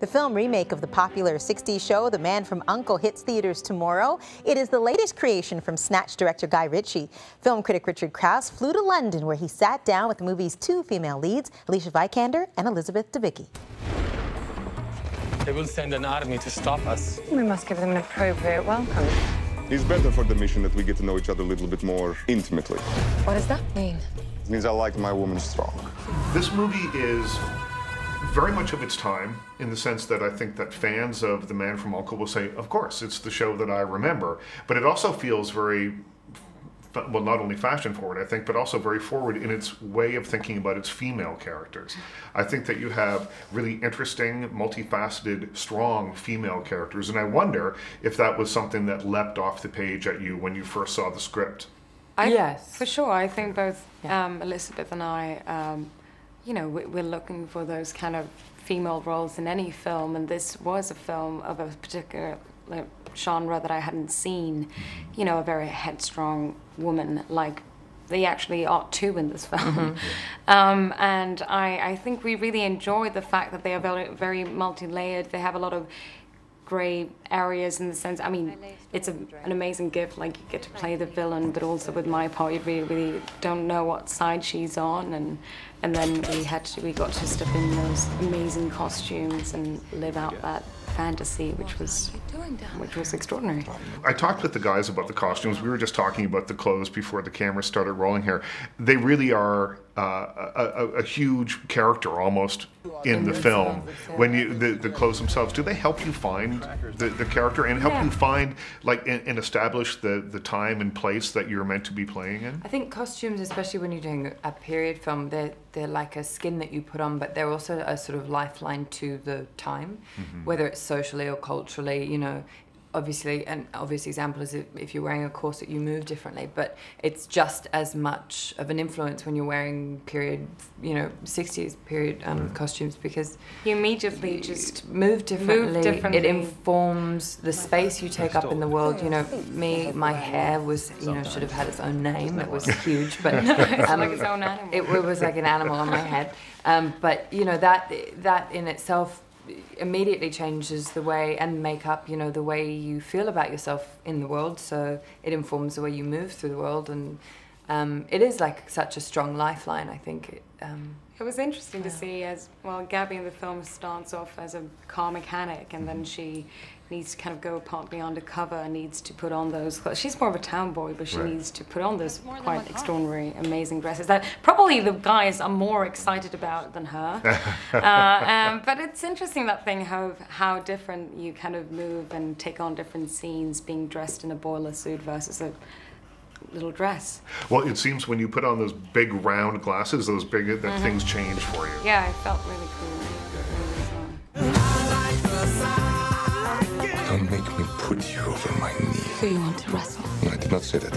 The film remake of the popular 60s show, The Man From U.N.C.L.E. hits theaters tomorrow. It is the latest creation from Snatch director Guy Ritchie. Film critic Richard Crouse flew to London, where he sat down with the movie's two female leads, Alicia Vikander and Elizabeth Debicki. They will send an army to stop us. We must give them an appropriate welcome. It's better for the mission that we get to know each other a little bit more intimately. What does that mean? It means I like my woman strong. This movie is very much of its time, in the sense that I think that fans of The Man From U.N.C.L.E. will say, of course, it's the show that I remember. But it also feels very, well, not only fashion forward, I think, but also very forward in its way of thinking about its female characters. I think that you have really interesting, multifaceted, strong female characters, and I wonder if that was something that leapt off the page at you when you first saw the script. Yes, for sure. I think both Elizabeth and I, you know, we're looking for those kind of female roles in any film, and this was a film of a particular genre that I hadn't seen. You know, a very headstrong woman, like they actually are too in this film. And I think we really enjoyed the fact that they are very, very multi-layered. They have a lot of grey areas in the sense, I mean, it's an amazing gift, like you get to play the villain, but also with my part you really don't know what side she's on, and then we got to step in those amazing costumes and live out that fantasy, which was extraordinary. I talked with the guys about the costumes. We were just talking about the clothes before the camera started rolling here. They really are a huge character almost in the film. When you the clothes themselves, do they help you find the character and help you find and establish the time and place that you're meant to be playing in? I think costumes, especially when you're doing a period film, they're like a skin that you put on, but they're also a sort of lifeline to the time, whether it's socially or culturally. You know, obviously, an obvious example is if you're wearing a corset, you move differently, but it's just as much of an influence when you're wearing period, you know, 60s period costumes, because you immediately just move differently. It informs the space you take up in the world. You know, my hair was, you know, should have had its own name. It was huge, but it's like its own animal. It was like an animal on my head. But you know, that in itself immediately changes the way, and makeup, you know, the way you feel about yourself in the world, so it informs the way you move through the world, and it is like such a strong lifeline, I think. It was interesting to see, as well, Gabby in the film starts off as a car mechanic, and then she needs to kind of go partly undercover and needs to put on those clothes. She's more of a tomboy, but she needs to put on those quite extraordinary, amazing dresses that probably the guys are more excited about than her. But it's interesting, that thing, how different you kind of move and take on different scenes, being dressed in a boiler suit versus a little dress. Well, it seems when you put on those big round glasses, those big, that things change for you. Yeah, it felt really cool. Don't make me put you over my knee. So you want to wrestle? No, I did not say that.